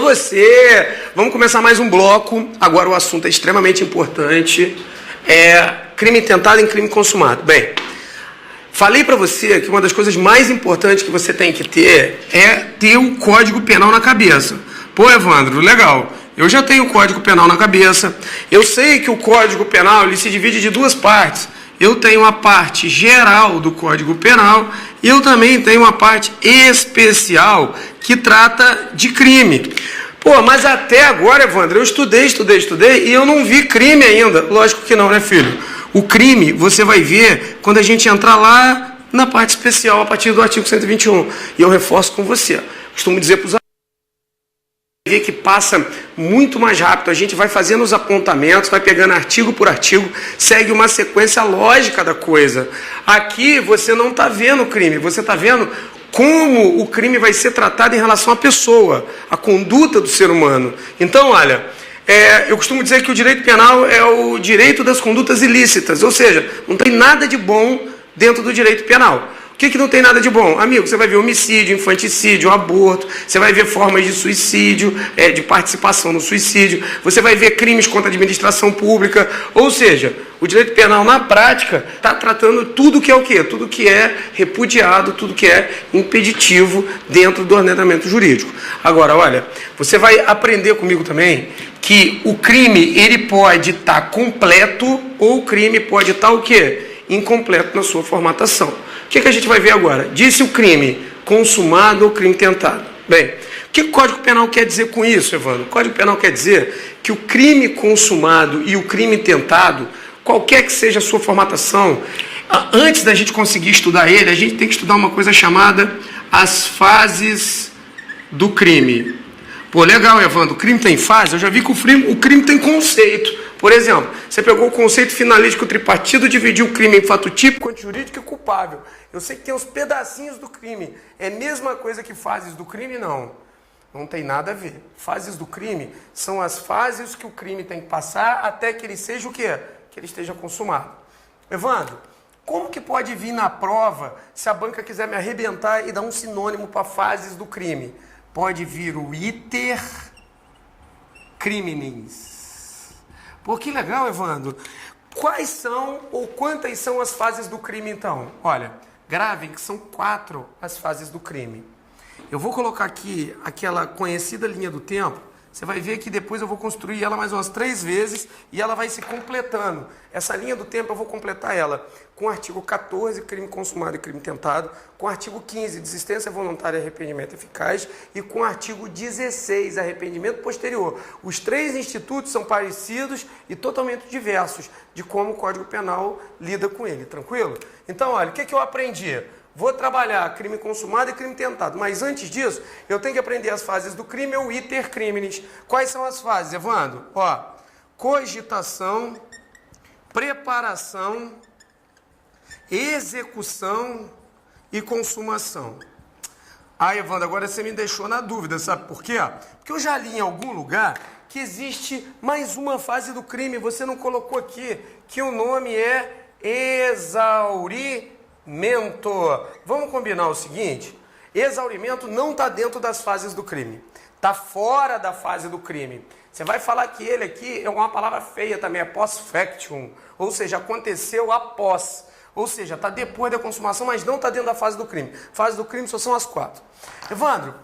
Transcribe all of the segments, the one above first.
você! Vamos começar mais um bloco. Agora o assunto é extremamente importante. É crime tentado em crime consumado. Bem, falei para você que uma das coisas mais importantes que você tem que ter é ter o Código Penal na cabeça. Pô, Evandro, legal. Eu já tenho o Código Penal na cabeça. Eu sei que o Código Penal ele se divide de duas partes. Eu tenho a parte geral do Código Penal e eu também tenho uma parte especial que trata de crime. Pô, mas até agora, Evandro, eu estudei e eu não vi crime ainda. Lógico que não, né, filho? O crime você vai ver quando a gente entrar lá na parte especial, a partir do artigo 121. E eu reforço com você. Costumo dizer para os ver que passa muito mais rápido, a gente vai fazendo os apontamentos, vai pegando artigo por artigo, segue uma sequência lógica da coisa. Aqui você não está vendo o crime, você está vendo como o crime vai ser tratado em relação à pessoa, à conduta do ser humano. Então, olha, eu costumo dizer que o direito penal é o direito das condutas ilícitas, ou seja, não tem nada de bom dentro do direito penal. O que não tem nada de bom? Amigo, você vai ver homicídio, infanticídio, aborto, você vai ver formas de suicídio, de participação no suicídio, você vai ver crimes contra a administração pública, ou seja, o direito penal na prática está tratando tudo que é o quê? Tudo que é repudiado, tudo que é impeditivo dentro do ordenamento jurídico. Agora, olha, você vai aprender comigo também que o crime ele pode estar completo ou o crime pode estar o quê? Incompleto na sua formatação. O que a gente vai ver agora? Disse o crime consumado ou crime tentado. Bem, o que o Código Penal quer dizer com isso, Evandro? O Código Penal quer dizer que o crime consumado e o crime tentado, qualquer que seja a sua formatação, antes da gente conseguir estudar ele, a gente tem que estudar uma coisa chamada as fases do crime. Pô, legal, Evandro, o crime tem fase? Eu já vi que o crime tem conceito. Por exemplo, você pegou o conceito finalístico tripartido, dividiu o crime em fato típico, antijurídico e culpável. Eu sei que tem os pedacinhos do crime. É a mesma coisa que fases do crime? Não. Não tem nada a ver. Fases do crime são as fases que o crime tem que passar até que ele seja o quê? Que ele esteja consumado. Evandro, como que pode vir na prova se a banca quiser me arrebentar e dar um sinônimo para fases do crime? Pode vir o iter criminis. Pô, que legal, Evandro. Quais são ou quantas são as fases do crime, então? Olha, gravem que são 4 as fases do crime. Eu vou colocar aqui aquela conhecida linha do tempo. Você vai ver que depois eu vou construir ela mais umas 3 vezes e ela vai se completando. Essa linha do tempo eu vou completar ela com o artigo 14, crime consumado e crime tentado, com o artigo 15, desistência voluntária e arrependimento eficaz, e com o artigo 16, arrependimento posterior. Os 3 institutos são parecidos e totalmente diversos de como o Código Penal lida com ele, tranquilo? Então, olha, o que eu aprendi? Vou trabalhar crime consumado e crime tentado, mas antes disso, eu tenho que aprender as fases do crime, o iter criminis. Quais são as fases, Evandro? Ó, cogitação, preparação, execução e consumação. Ah, Evandro, agora você me deixou na dúvida, sabe por quê? Porque eu já li em algum lugar que existe mais uma fase do crime, você não colocou aqui, que o nome é exaurimento. Vamos combinar o seguinte, exaurimento não está dentro das fases do crime, está fora da fase do crime. Você vai falar que ele aqui é uma palavra feia também, é post-factum, ou seja, aconteceu após, ou seja, está depois da consumação, mas não está dentro da fase do crime. Fase do crime só são as 4. Evandro,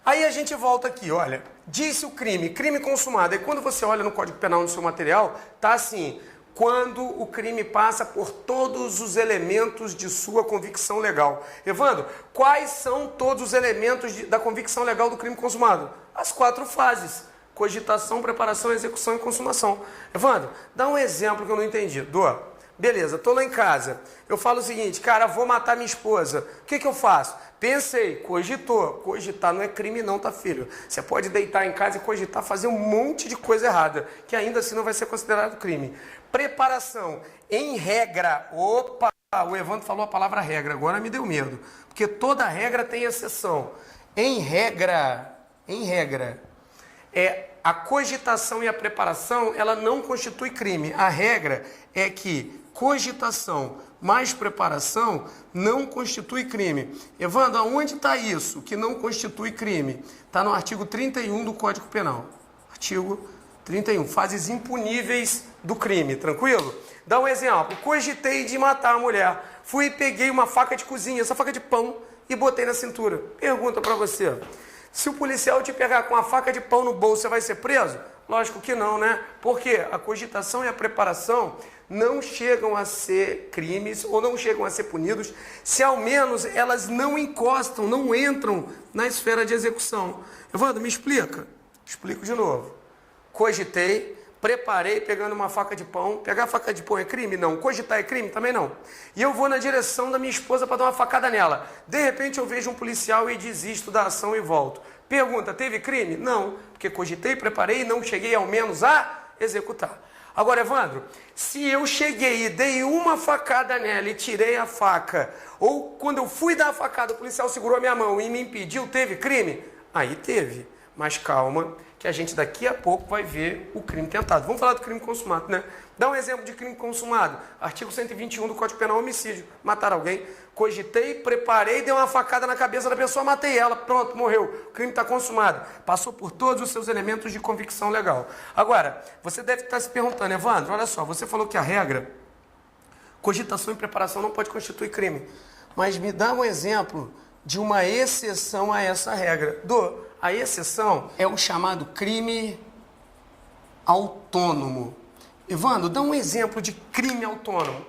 aí a gente volta aqui, olha, disse o crime, crime consumado, e quando você olha no Código Penal no seu material, está assim, quando o crime passa por todos os elementos de sua convicção legal. Evandro, quais são todos os elementos da convicção legal do crime consumado? As 4 fases. Cogitação, preparação, execução e consumação. Evandro, dá um exemplo que eu não entendi. Dô. Beleza, tô lá em casa. Eu falo o seguinte, cara, vou matar minha esposa. O que eu faço? Pensei, cogitou. Cogitar não é crime não, tá, filho? Você pode deitar em casa e cogitar, fazer um monte de coisa errada, que ainda assim não vai ser considerado crime. Preparação, em regra. Opa, o Evandro falou a palavra regra, agora me deu medo. Porque toda regra tem exceção. Em regra, a cogitação e a preparação, ela não constitui crime. A regra é que cogitação mais preparação não constitui crime. Evandro, aonde está isso que não constitui crime? Está no artigo 31 do Código Penal. Artigo 31, fases impuníveis do crime, tranquilo? Dá um exemplo, cogitei de matar a mulher, fui e peguei uma faca de cozinha, essa faca de pão, e botei na cintura. Pergunta para você, se o policial te pegar com a faca de pão no bolso, você vai ser preso? Lógico que não, né? Porque a cogitação e a preparação não chegam a ser crimes ou não chegam a ser punidos se ao menos elas não encostam, não entram na esfera de execução. Evandro, me explica. Explico de novo. Cogitei, preparei pegando uma faca de pão. Pegar a faca de pão é crime? Não. Cogitar é crime? Também não. E eu vou na direção da minha esposa para dar uma facada nela. De repente eu vejo um policial e desisto da ação e volto. Pergunta, teve crime? Não, porque cogitei, preparei e não cheguei ao menos a executar. Agora, Evandro, se eu cheguei e dei uma facada nela e tirei a faca, ou quando eu fui dar a facada, o policial segurou a minha mão e me impediu, teve crime? Aí teve. Mas calma, que a gente daqui a pouco vai ver o crime tentado. Vamos falar do crime consumado, né? Dá um exemplo de crime consumado. Artigo 121 do Código Penal, homicídio. Matar alguém. Cogitei, preparei, dei uma facada na cabeça da pessoa, matei ela. Pronto, morreu. O crime está consumado. Passou por todos os seus elementos de convicção legal. Agora, você deve estar se perguntando, Evandro, olha só, você falou que a regra, cogitação e preparação não pode constituir crime. Mas me dá um exemplo de uma exceção a essa regra. A exceção é o chamado crime autônomo. Evandro, dá um exemplo de crime autônomo.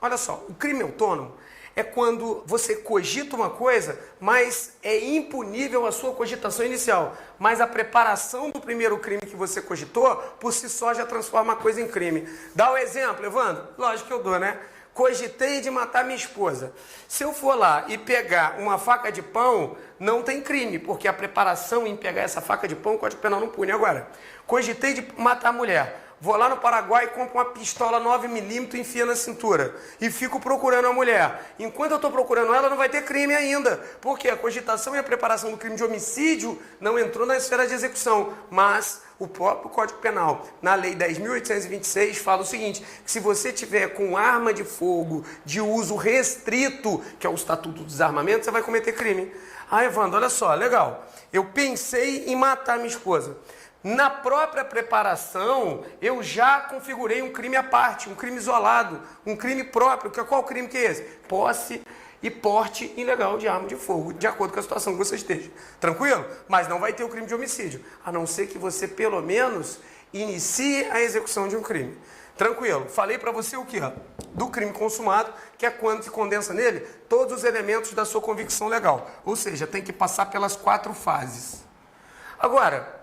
Olha só, o crime autônomo é quando você cogita uma coisa, mas é impunível a sua cogitação inicial. Mas a preparação do primeiro crime que você cogitou, por si só já transforma a coisa em crime. Dá um exemplo, Evandro? Lógico que eu dou, né? Cogitei de matar minha esposa. Se eu for lá e pegar uma faca de pão, não tem crime, porque a preparação em pegar essa faca de pão, o Código Penal não pune. Agora, cogitei de matar a mulher. Vou lá no Paraguai e compro uma pistola 9mm e enfia na cintura. E fico procurando a mulher. Enquanto eu estou procurando ela, não vai ter crime ainda. Porque a cogitação e a preparação do crime de homicídio não entrou na esfera de execução. Mas o próprio Código Penal, na Lei 10.826, fala o seguinte, que se você tiver com arma de fogo de uso restrito, que é o Estatuto do Desarmamento, você vai cometer crime. Ah, Evandro, olha só, legal. Eu pensei em matar minha esposa. Na própria preparação, eu já configurei um crime à parte, um crime isolado, um crime próprio. Qual crime que é esse? Posse e porte ilegal de arma de fogo, de acordo com a situação que você esteja. Tranquilo? Mas não vai ter o crime de homicídio, a não ser que você, pelo menos, inicie a execução de um crime. Tranquilo? Falei para você o que? Do crime consumado, que é quando se condensa nele todos os elementos da sua convicção legal. Ou seja, tem que passar pelas 4 fases. Agora,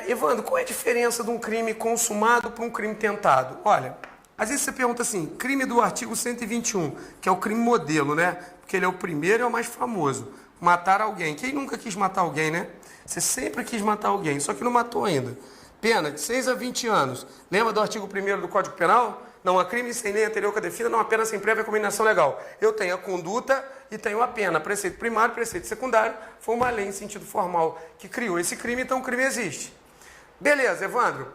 Evandro, qual é a diferença de um crime consumado para um crime tentado? Olha, às vezes você pergunta assim, crime do artigo 121, que é o crime modelo, né? Porque ele é o primeiro e é o mais famoso. Matar alguém. Quem nunca quis matar alguém, né? Você sempre quis matar alguém, só que não matou ainda. Pena de 6 a 20 anos. Lembra do artigo 1º do Código Penal? Não há crime sem lei anterior que a defina, não há pena sem prévia combinação legal. Eu tenho a conduta e tenho a pena. Preceito primário, preceito secundário. Foi uma lei em sentido formal que criou esse crime, então o crime existe. Beleza, Evandro.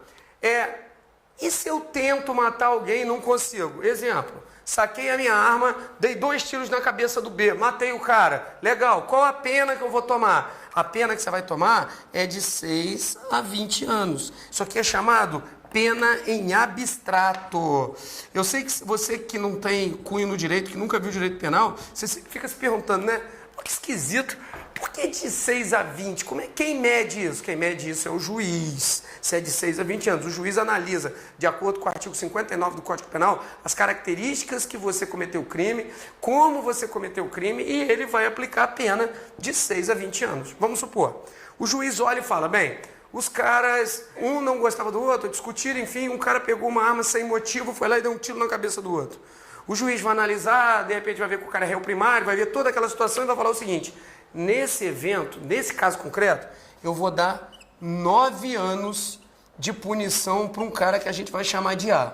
E se eu tento matar alguém e não consigo? Exemplo, saquei a minha arma, dei 2 tiros na cabeça do B, matei o cara. Legal, qual a pena que eu vou tomar? A pena que você vai tomar é de 6 a 20 anos. Isso aqui é chamado pena em abstrato. Eu sei que você que não tem cunho no direito, que nunca viu direito penal, você fica se perguntando, né? Pô, que esquisito. Por que de 6 a 20? Quem mede isso? Quem mede isso é o juiz. Se é de 6 a 20 anos, o juiz analisa, de acordo com o artigo 59 do Código Penal, as características que você cometeu o crime, como você cometeu o crime, e ele vai aplicar a pena de 6 a 20 anos. Vamos supor, o juiz olha e fala, bem, os caras, um não gostava do outro, discutiram, enfim, um cara pegou uma arma sem motivo, foi lá e deu um tiro na cabeça do outro. O juiz vai analisar, de repente vai ver que o cara é réu primário, vai ver toda aquela situação e vai falar o seguinte, nesse evento, nesse caso concreto, eu vou dar 9 anos de punição para um cara que a gente vai chamar de A.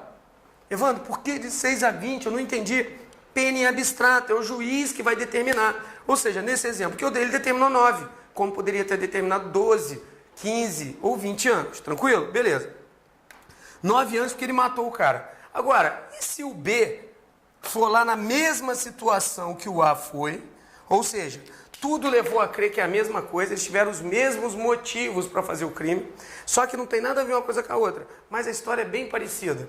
Evandro, por que de 6 a 20? Eu não entendi. Pena em abstrato, é o juiz que vai determinar. Ou seja, nesse exemplo que eu dei, ele determinou 9, como poderia ter determinado 12, 15 ou 20 anos. Tranquilo? Beleza. 9 anos porque ele matou o cara. Agora, e se o B for lá na mesma situação que o A foi, ou seja, tudo levou a crer que é a mesma coisa, eles tiveram os mesmos motivos para fazer o crime, só que não tem nada a ver uma coisa com a outra, mas a história é bem parecida.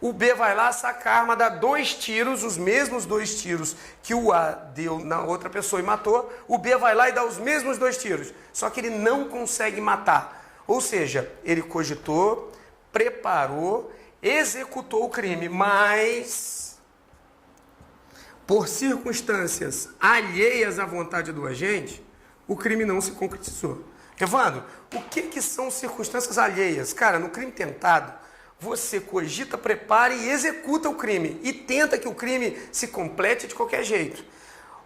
O B vai lá, saca a arma, dá 2 tiros, os mesmos 2 tiros que o A deu na outra pessoa e matou, o B vai lá e dá os mesmos 2 tiros, só que ele não consegue matar, ou seja, ele cogitou, preparou, executou o crime, mas por circunstâncias alheias à vontade do agente, o crime não se concretizou. Evandro, o que são circunstâncias alheias? Cara, no crime tentado, você cogita, prepara e executa o crime e tenta que o crime se complete de qualquer jeito.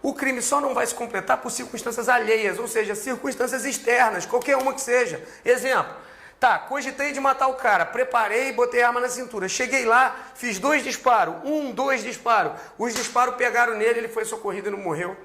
O crime só não vai se completar por circunstâncias alheias, ou seja, circunstâncias externas, qualquer uma que seja. Exemplo, tá, cogitei de matar o cara, preparei e botei a arma na cintura. Cheguei lá, fiz 2 disparos, 2 disparos. Os disparos pegaram nele, ele foi socorrido e não morreu.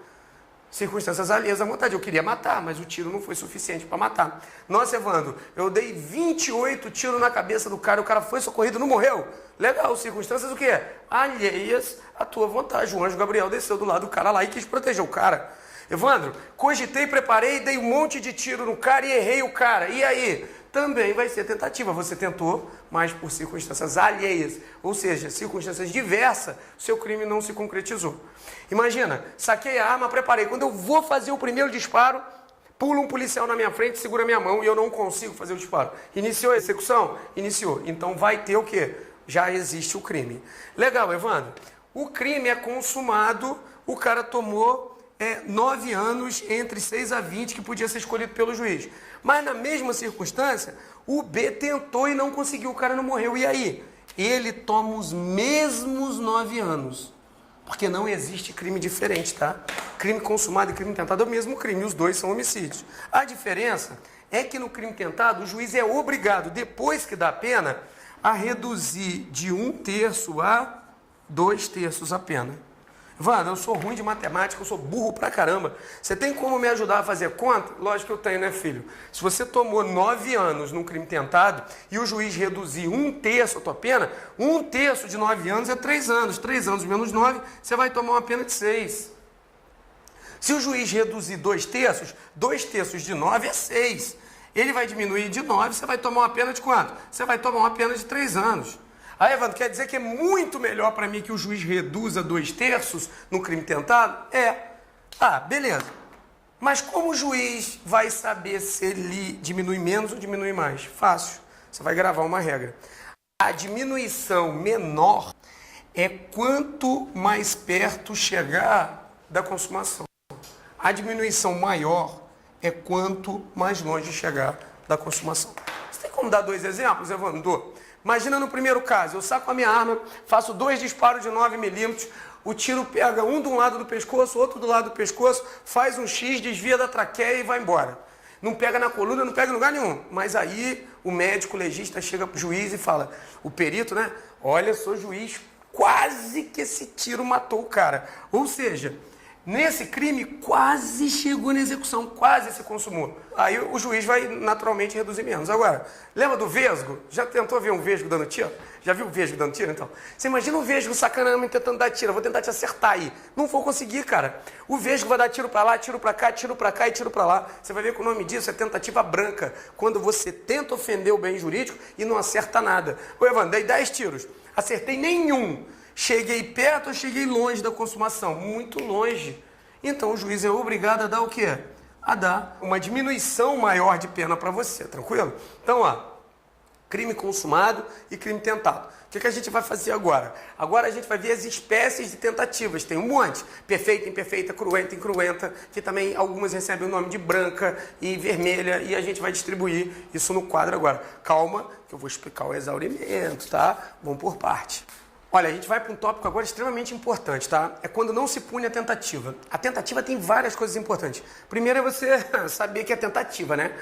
Circunstâncias alheias à vontade. Eu queria matar, mas o tiro não foi suficiente para matar. Nossa, Evandro, eu dei 28 tiros na cabeça do cara, o cara foi socorrido e não morreu. Legal, circunstâncias o quê? Alheias à tua vontade. O anjo Gabriel desceu do lado do cara lá e quis proteger o cara. Evandro, cogitei, preparei, dei um monte de tiro no cara e errei o cara. E aí? Também vai ser tentativa. Você tentou, mas por circunstâncias alheias, ou seja, circunstâncias diversas, seu crime não se concretizou. Imagina, saquei a arma, preparei. Quando eu vou fazer o primeiro disparo, pula um policial na minha frente, segura minha mão e eu não consigo fazer o disparo. Iniciou a execução? Iniciou. Então vai ter o quê? Já existe o crime. Legal, Evandro. O crime é consumado, o cara tomou 9 anos entre 6 a 20 que podia ser escolhido pelo juiz. Mas na mesma circunstância, o B tentou e não conseguiu, o cara não morreu. E aí? Ele toma os mesmos 9 anos. Porque não existe crime diferente, tá? Crime consumado e crime tentado é o mesmo crime, os dois são homicídios. A diferença é que no crime tentado, o juiz é obrigado, depois que dá a pena, a reduzir de 1/3 a 2/3 a pena. Vanda, eu sou ruim de matemática, eu sou burro pra caramba. Você tem como me ajudar a fazer conta? Lógico que eu tenho, né, filho? Se você tomou 9 anos num crime tentado e o juiz reduzir 1/3 a tua pena, 1/3 de 9 anos é 3 anos. 3 anos menos 9, você vai tomar uma pena de 6. Se o juiz reduzir 2/3, 2/3 de 9 é 6. Ele vai diminuir de 9, você vai tomar uma pena de quanto? Você vai tomar uma pena de 3 anos. Aí, Evandro, quer dizer que é muito melhor para mim que o juiz reduza 2/3 no crime tentado? É. Ah, beleza. Mas como o juiz vai saber se ele diminui menos ou diminui mais? Fácil. Você vai gravar uma regra. A diminuição menor é quanto mais perto chegar da consumação. A diminuição maior é quanto mais longe chegar da consumação. Você tem como dar 2 exemplos, Evandro? Imagina no primeiro caso, eu saco a minha arma, faço 2 disparos de 9 milímetros, o tiro pega um de um lado do pescoço, outro do lado do pescoço, faz um X, desvia da traqueia e vai embora. Não pega na coluna, não pega em lugar nenhum. Mas aí o médico legista chega pro juiz e fala, o perito, né? Olha, sou juiz, quase que esse tiro matou o cara. Ou seja, nesse crime quase chegou na execução, quase se consumou. Aí o juiz vai naturalmente reduzir menos. Agora, lembra do vesgo? Já tentou ver um vesgo dando tiro? Já viu o vesgo dando tiro, então? Você imagina o vesgo sacanamente tentando dar tiro. Eu vou tentar te acertar aí. Não vou conseguir, cara. O vesgo vai dar tiro pra lá, tiro pra cá, tiro pra cá e tiro pra lá. Você vai ver que o nome disso é tentativa branca. Quando você tenta ofender o bem jurídico e não acerta nada. Ô, Evandro, dei 10 tiros. Acertei nenhum. Cheguei perto ou cheguei longe da consumação? Muito longe. Então o juiz é obrigado a dar o quê? A dar uma diminuição maior de pena para você, tranquilo? Então, ó, crime consumado e crime tentado. O que a gente vai fazer agora? Agora a gente vai ver as espécies de tentativas. Tem um monte. Perfeita, imperfeita, cruenta, incruenta, que também algumas recebem o nome de branca e vermelha, e a gente vai distribuir isso no quadro agora. Calma, que eu vou explicar o exaurimento, tá? Vamos por parte. Olha, a gente vai para um tópico agora extremamente importante, tá? É quando não se pune a tentativa. A tentativa tem várias coisas importantes. Primeiro é você saber que é tentativa, né?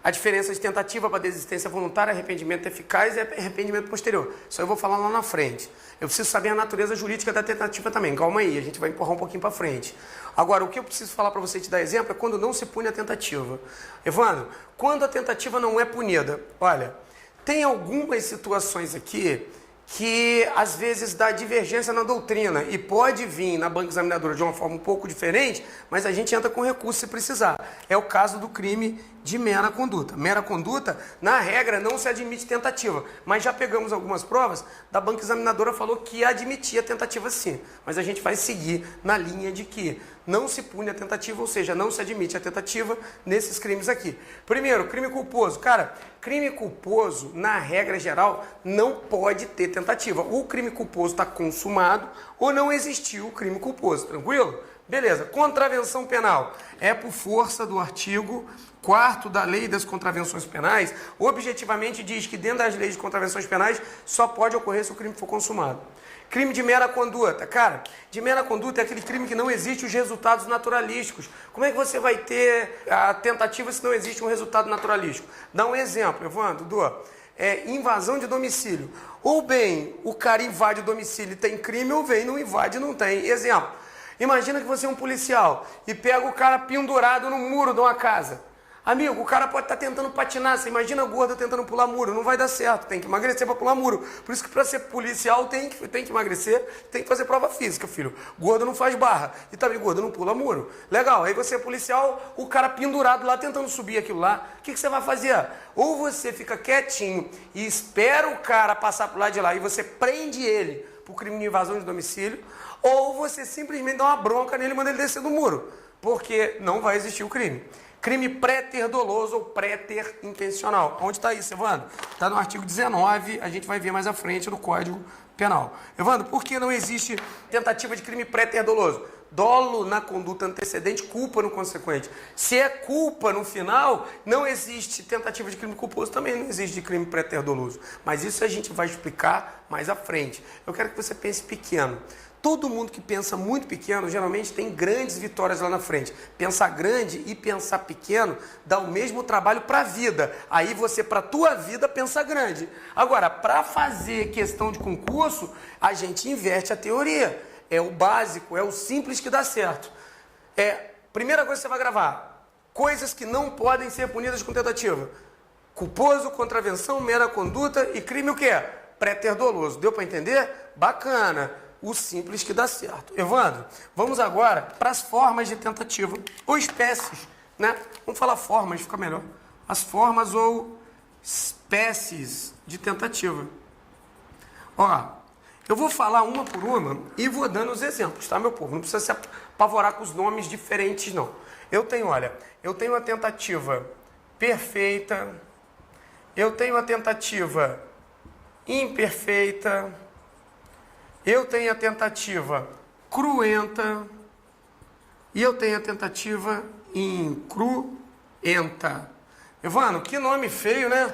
A diferença de tentativa para desistência voluntária, arrependimento eficaz e arrependimento posterior. Isso eu vou falar lá na frente. Eu preciso saber a natureza jurídica da tentativa também. Calma aí, a gente vai empurrar um pouquinho para frente. Agora, o que eu preciso falar para você te dar exemplo é quando não se pune a tentativa. Evandro, quando a tentativa não é punida, olha, tem algumas situações aqui que às vezes dá divergência na doutrina e pode vir na banca examinadora de uma forma um pouco diferente, mas a gente entra com recurso se precisar. É o caso do crime de mera conduta. Mera conduta, na regra, não se admite tentativa, mas já pegamos algumas provas, da banca examinadora falou que admitia tentativa sim, mas a gente vai seguir na linha de que não se pune a tentativa, ou seja, não se admite a tentativa nesses crimes aqui. Primeiro, crime culposo. Cara, crime culposo, na regra geral, não pode ter tentativa. O crime culposo está consumado ou não existiu o crime culposo, tranquilo? Beleza. Contravenção penal. É por força do artigo 4º da Lei das Contravenções Penais, objetivamente diz que dentro das leis de contravenções penais só pode ocorrer se o crime for consumado. Crime de mera conduta. Cara, de mera conduta é aquele crime que não existe os resultados naturalísticos. Como é que você vai ter a tentativa se não existe um resultado naturalístico? Dá um exemplo, Evandro, invasão de domicílio. Ou bem, o cara invade o domicílio e tem crime, ou bem, não invade e não tem. Exemplo, imagina que você é um policial e pega o cara pendurado no muro de uma casa. Amigo, o cara pode estar tentando patinar, você imagina gordo tentando pular muro, não vai dar certo, tem que emagrecer para pular muro. Por isso que para ser policial tem que emagrecer, tem que fazer prova física, filho. Gordo não faz barra e também gordo não pula muro. Legal, aí você é policial, o cara pendurado lá tentando subir aquilo lá, o que você vai fazer? Ou você fica quietinho e espera o cara passar por lá de lá e você prende ele por crime de invasão de domicílio, ou você simplesmente dá uma bronca nele e manda ele descer do muro, porque não vai existir o crime. Crime pré-ter doloso ou pré-ter intencional. Onde está isso, Evandro? Está no artigo 19, a gente vai ver mais à frente no Código Penal. Evandro, por que não existe tentativa de crime pré-ter doloso? Dolo na conduta antecedente, culpa no consequente. Se é culpa no final, não existe tentativa de crime culposo, também não existe de crime pré-ter doloso. Mas isso a gente vai explicar mais à frente. Eu quero que você pense pequeno. Todo mundo que pensa muito pequeno, geralmente tem grandes vitórias lá na frente. Pensar grande e pensar pequeno dá o mesmo trabalho para a vida. Aí você, para a tua vida, pensa grande. Agora, para fazer questão de concurso, a gente inverte a teoria. É o básico, é o simples que dá certo. Primeira coisa que você vai gravar, coisas que não podem ser punidas com tentativa. Culposo, contravenção, mera conduta e crime o quê? Pré-ter doloso. Deu para entender? Bacana. O simples que dá certo. Evandro, vamos agora para as formas de tentativa, ou espécies, né? Vamos falar formas, fica melhor. As formas ou espécies de tentativa. Ó, eu vou falar uma por uma e vou dando os exemplos, tá, meu povo? Não precisa se apavorar com os nomes diferentes, não. Eu tenho a tentativa perfeita, eu tenho a tentativa imperfeita, eu tenho a tentativa cruenta e eu tenho a tentativa incruenta. Evandro, que nome feio, né?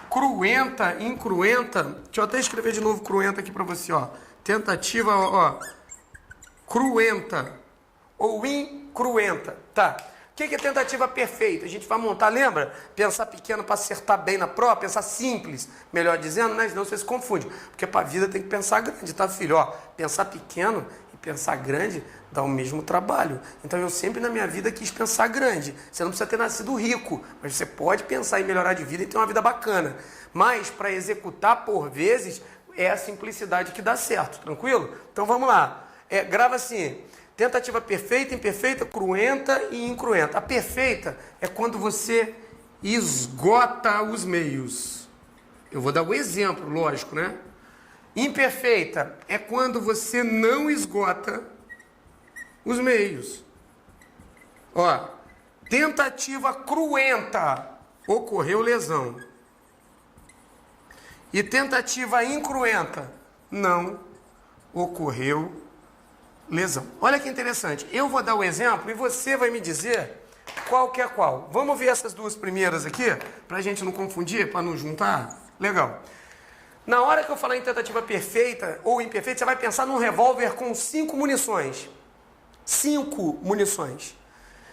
Cruenta, incruenta. Deixa eu até escrever de novo cruenta aqui para você, ó. Tentativa, ó, cruenta ou incruenta. Tá. O que é tentativa perfeita? A gente vai montar, lembra? Pensar pequeno para acertar bem na prova, pensar simples, melhor dizendo, né? Senão você se confunde. Porque para a vida tem que pensar grande, tá, filho? Ó, pensar pequeno e pensar grande dá o mesmo trabalho. Então eu sempre na minha vida quis pensar grande. Você não precisa ter nascido rico, mas você pode pensar em melhorar de vida e ter uma vida bacana. Mas para executar, por vezes, é a simplicidade que dá certo, tranquilo? Então vamos lá. Grava assim. Tentativa perfeita, imperfeita, cruenta e incruenta. A perfeita é quando você esgota os meios. Eu vou dar o exemplo, lógico, né? Imperfeita é quando você não esgota os meios. Ó, tentativa cruenta, ocorreu lesão. E tentativa incruenta, não ocorreu lesão. Olha que interessante. Eu vou dar o exemplo e você vai me dizer qual que é qual. Vamos ver essas duas primeiras aqui, para a gente não confundir, para não juntar? Legal. Na hora que eu falar em tentativa perfeita ou imperfeita, você vai pensar num revólver com 5 munições. 5 munições.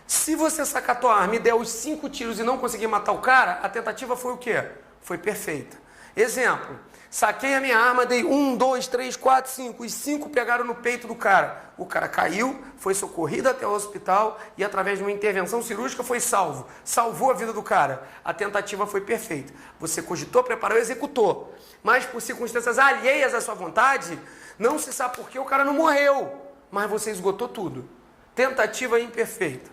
Se você sacar a tua arma e der os 5 tiros e não conseguir matar o cara, a tentativa foi o quê? Foi perfeita. Exemplo, saquei a minha arma, dei 1, 2, 3, 4, 5. Os 5 pegaram no peito do cara. O cara caiu, foi socorrido até o hospital e através de uma intervenção cirúrgica foi salvo. Salvou a vida do cara. A tentativa foi perfeita. Você cogitou, preparou e executou. Mas por circunstâncias alheias à sua vontade, não se sabe por que o cara não morreu. Mas você esgotou tudo. Tentativa imperfeita.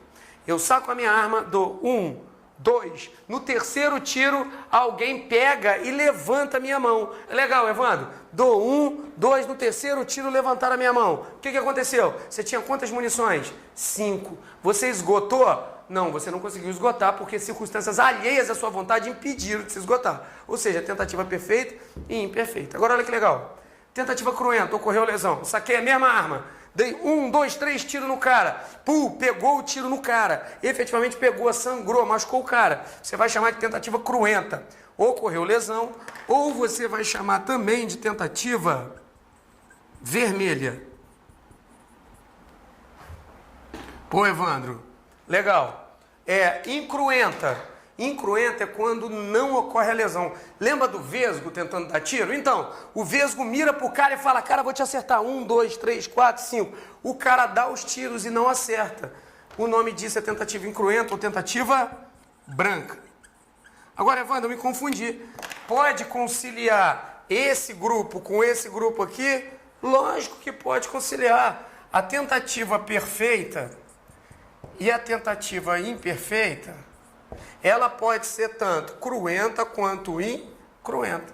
Eu saco a minha arma, dou 1, 2. No terceiro tiro, alguém pega e levanta a minha mão. É legal, Evandro? Dou 1, 2. No terceiro tiro, levantaram a minha mão. O que aconteceu? Você tinha quantas munições? 5. Você esgotou? Não, você não conseguiu esgotar porque circunstâncias alheias à sua vontade impediram de se esgotar. Ou seja, tentativa perfeita e imperfeita. Agora olha que legal. Tentativa cruenta, ocorreu lesão. Saquei a mesma arma. Dei 1, 2, 3 tiros no cara. Pegou o tiro no cara. Efetivamente pegou, sangrou, machucou o cara. Você vai chamar de tentativa cruenta. Ocorreu lesão. Ou você vai chamar também de tentativa vermelha. Pô, Evandro, legal. Incruenta. Incruenta é quando não ocorre a lesão. Lembra do vesgo tentando dar tiro? Então, o vesgo mira pro cara e fala, cara, vou te acertar. 1, 2, 3, 4, 5. O cara dá os tiros e não acerta. O nome disso é tentativa incruenta ou tentativa branca. Agora, Evandro, eu me confundi. Pode conciliar esse grupo com esse grupo aqui? Lógico que pode conciliar. A tentativa perfeita e a tentativa imperfeita, ela pode ser tanto cruenta quanto incruenta.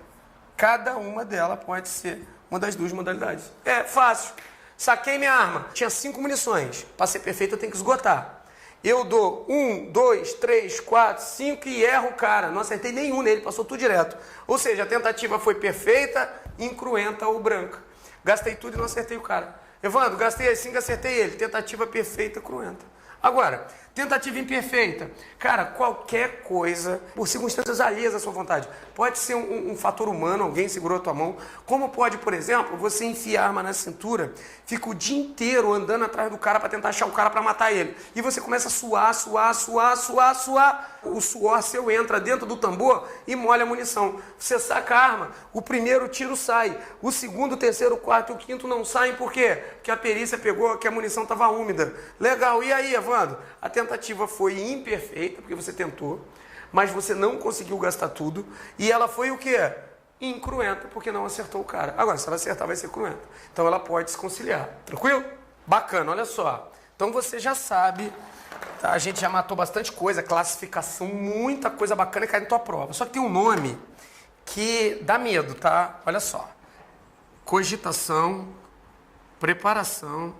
Cada uma delas pode ser uma das duas modalidades. É fácil. Saquei minha arma. Tinha 5 munições. Para ser perfeito eu tenho que esgotar. Eu dou 1, 2, 3, 4, 5 e erro o cara. Não acertei nenhum nele, passou tudo direto. Ou seja, a tentativa foi perfeita, incruenta ou branca. Gastei tudo e não acertei o cara. Evandro, gastei as 5 e acertei ele. Tentativa perfeita, cruenta. Agora, tentativa imperfeita. Cara, qualquer coisa, por circunstâncias alheias à sua vontade. Pode ser um fator humano, alguém segurou a tua mão. Como pode, por exemplo, você enfiar a arma na cintura, fica o dia inteiro andando atrás do cara para tentar achar o cara para matar ele. E você começa a suar. O suor seu entra dentro do tambor e molha a munição. Você saca a arma, o primeiro tiro sai. O segundo, o terceiro, o quarto e o quinto não saem. Por quê? Porque a perícia pegou que a munição estava úmida. Legal, e aí, Evandro? A tentativa foi imperfeita, porque você tentou, mas você não conseguiu gastar tudo. E ela foi o quê? Incruenta, porque não acertou o cara. Agora, se ela acertar, vai ser cruenta. Então ela pode se conciliar. Tranquilo? Bacana, olha só. Então você já sabe, tá? A gente já matou bastante coisa, classificação, muita coisa bacana que cai na tua prova. Só que tem um nome que dá medo, tá? Olha só. Cogitação, preparação,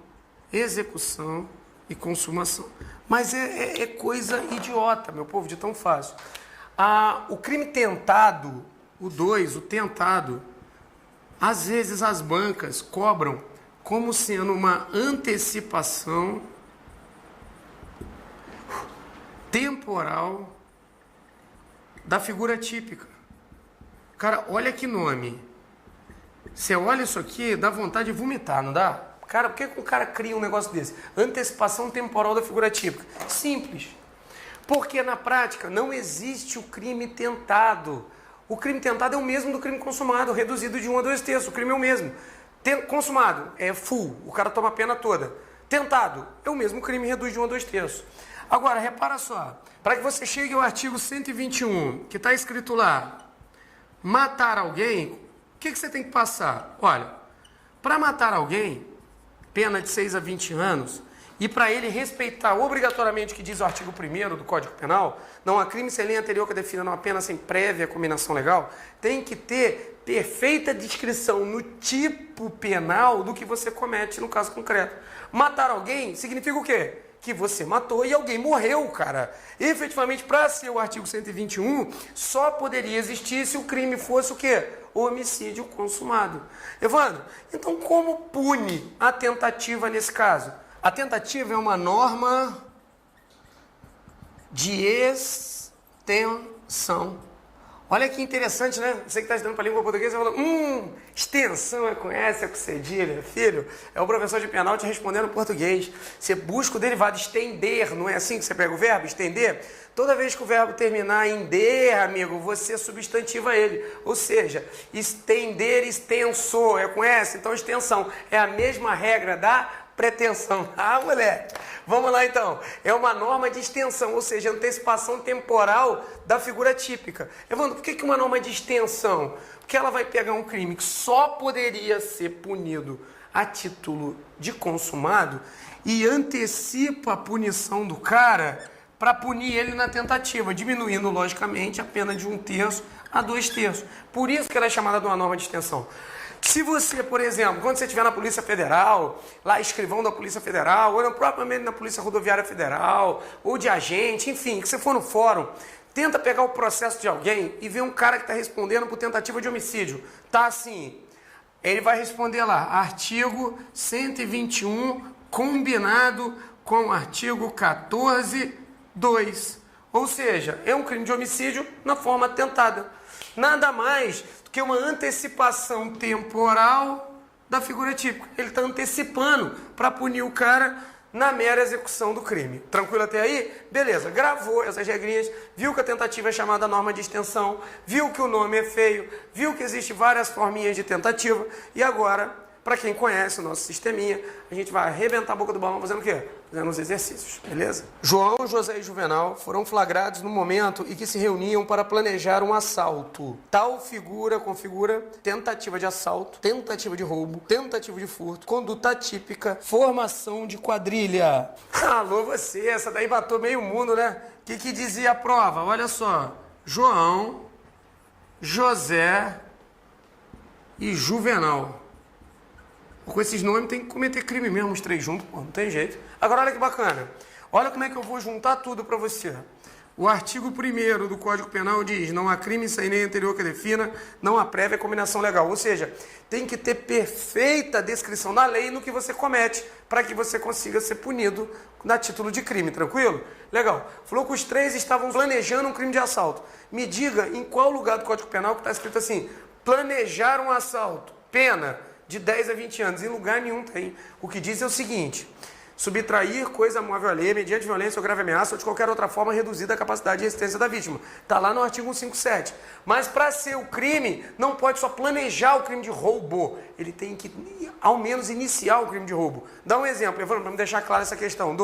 execução e consumação. Mas é coisa idiota, meu povo, de tão fácil. O crime tentado, o 2, o tentado, às vezes as bancas cobram como sendo uma antecipação temporal da figura típica. Cara, olha que nome. Você olha isso aqui, dá vontade de vomitar, não dá? Cara, por que o cara cria um negócio desse? Antecipação temporal da figura típica. Simples. Porque na prática não existe o crime tentado. O crime tentado é o mesmo do crime consumado, reduzido de 1 a 2/3. O crime é o mesmo. Consumado é full, o cara toma a pena toda. Tentado é o mesmo crime, reduz de 1 a 2/3. Agora, repara só. Para que você chegue ao artigo 121, que está escrito lá, matar alguém, o que você tem que passar? Olha, para matar alguém, pena de 6 a 20 anos, e para ele respeitar obrigatoriamente o que diz o artigo 1º do Código Penal, não há crime sem lei anterior que defina uma pena sem prévia combinação legal, tem que ter perfeita descrição no tipo penal do que você comete no caso concreto. Matar alguém significa o quê? Que você matou e alguém morreu, cara. Efetivamente, para ser o artigo 121, só poderia existir se o crime fosse o quê? Homicídio consumado. Evandro, então como pune a tentativa nesse caso? A tentativa é uma norma de extensão. Olha que interessante, né? Você que está estudando para a língua portuguesa, falando, extensão é com S, é com cedilha, filho. É o professor de penal te respondendo em português. Você busca o derivado estender, não é assim que você pega o verbo, estender? Toda vez que o verbo terminar em der, amigo, você substantiva ele. Ou seja, estender, extenso, é com S, então extensão. É a mesma regra da pretensão. Ah, moleque! Vamos lá então. É uma norma de extensão, ou seja, antecipação temporal da figura típica. Evandro, por que uma norma de extensão? Porque ela vai pegar um crime que só poderia ser punido a título de consumado e antecipa a punição do cara para punir ele na tentativa, diminuindo, logicamente, a pena de 1/3 a 2/3. Por isso que ela é chamada de uma norma de extensão. Se você, por exemplo, quando você estiver na Polícia Federal, lá escrivão da Polícia Federal, ou propriamente na Polícia Rodoviária Federal, ou de agente, enfim, que você for no fórum, tenta pegar o processo de alguém e ver um cara que está respondendo por tentativa de homicídio. Tá assim, ele vai responder lá, artigo 121, combinado com o artigo 14(2). Ou seja, é um crime de homicídio na forma tentada. Nada mais que uma antecipação temporal da figura típica. Ele está antecipando para punir o cara na mera execução do crime. Tranquilo até aí? Beleza, gravou essas regrinhas, viu que a tentativa é chamada norma de extensão, viu que o nome é feio, viu que existe várias forminhas de tentativa e agora, para quem conhece o nosso sisteminha, a gente vai arrebentar a boca do balão fazendo o quê? Fazendo os exercícios, beleza? João, José e Juvenal foram flagrados no momento em que se reuniam para planejar um assalto. Tal figura configura tentativa de assalto, tentativa de roubo, tentativa de furto, conduta atípica, formação de quadrilha. Alô você, essa daí matou meio mundo, né? O que dizia a prova? Olha só, João, José e Juvenal. Com esses nomes tem que cometer crime mesmo, os três juntos, pô, não tem jeito. Agora olha que bacana. Olha como é que eu vou juntar tudo para você. O artigo 1º do Código Penal diz, não há crime sem lei anterior que defina, não há prévia combinação legal. Ou seja, tem que ter perfeita descrição na lei no que você comete, para que você consiga ser punido a título de crime, tranquilo? Legal. Falou que os três estavam planejando um crime de assalto. Me diga em qual lugar do Código Penal que está escrito assim, planejar um assalto, pena de 10 a 20 anos, em lugar nenhum tem. O que diz é o seguinte, subtrair coisa móvel alheia mediante violência ou grave ameaça ou de qualquer outra forma reduzida a capacidade de resistência da vítima. Está lá no artigo 157. Mas para ser o crime, não pode só planejar o crime de roubo. Ele tem que, ao menos, iniciar o crime de roubo. Dá um exemplo, Evandro, para me deixar clara essa questão.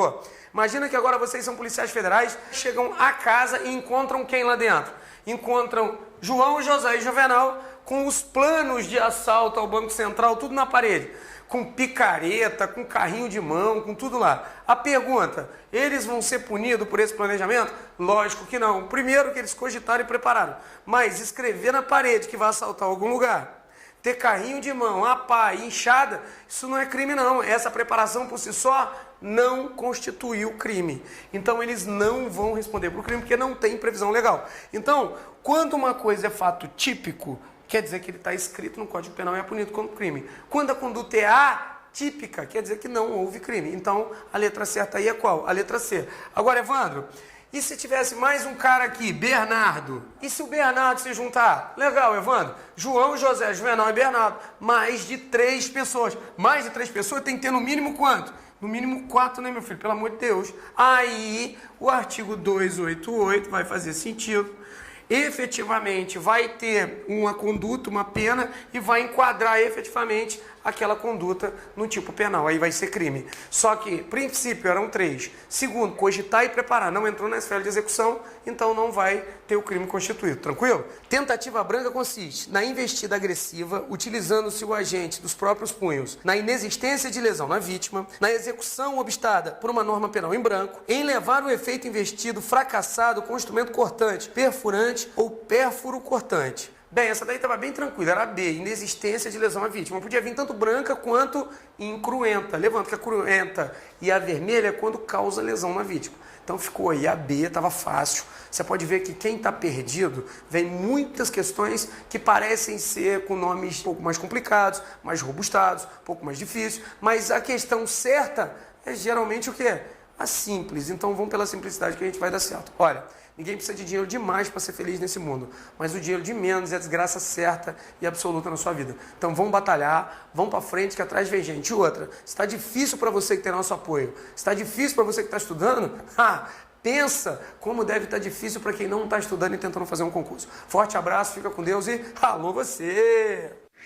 Imagina que agora vocês são policiais federais, chegam a casa e encontram quem lá dentro? Encontram João, José e Juvenal com os planos de assalto ao Banco Central, tudo na parede. Com picareta, com carrinho de mão, com tudo lá. A pergunta, eles vão ser punidos por esse planejamento? Lógico que não. Primeiro que eles cogitaram e prepararam. Mas escrever na parede que vai assaltar algum lugar, ter carrinho de mão, a pá, inchada, isso não é crime não. Essa preparação por si só não constituiu crime. Então eles não vão responder por crime porque não tem previsão legal. Então, quando uma coisa é fato típico, quer dizer que ele está escrito no Código Penal e é punido como crime. Quando a conduta é atípica, quer dizer que não houve crime. Então, a letra certa aí é qual? A letra C. Agora, Evandro, e se tivesse mais um cara aqui, Bernardo? E se o Bernardo se juntar? Legal, Evandro. João, José, Juvenal e Bernardo. Mais de 3 pessoas. Mais de 3 pessoas tem que ter no mínimo quanto? No mínimo 4, né, meu filho? Pelo amor de Deus. Aí, o artigo 288 vai fazer sentido. Efetivamente vai ter uma conduta, uma pena e vai enquadrar efetivamente aquela conduta no tipo penal, aí vai ser crime. Só que, princípio, eram 3. Segundo, cogitar e preparar, não entrou na esfera de execução, então não vai ter o crime constituído, tranquilo? Tentativa branca consiste na investida agressiva, utilizando-se o agente dos próprios punhos, na inexistência de lesão na vítima, na execução obstada por uma norma penal em branco, em levar o efeito investido fracassado com instrumento cortante, perfurante ou pérfuro cortante. Bem, essa daí estava bem tranquila, era B, inexistência de lesão à vítima. Podia vir tanto branca quanto incruenta. Levanta que a cruenta e a vermelha é quando causa lesão na vítima. Então ficou aí, a B estava fácil. Você pode ver que quem está perdido, vem muitas questões que parecem ser com nomes um pouco mais complicados, mais robustados, um pouco mais difíceis, mas a questão certa é geralmente o quê? a simples. Então vamos pela simplicidade que a gente vai dar certo. Olha, ninguém precisa de dinheiro demais para ser feliz nesse mundo, mas o dinheiro de menos é a desgraça certa e absoluta na sua vida. Então vamos batalhar, vamos para frente que atrás vem gente. E outra, se está difícil para você que tem nosso apoio, se está difícil para você que está estudando, pensa como deve estar difícil para quem não está estudando e tentando fazer um concurso. Forte abraço, fica com Deus e alô você!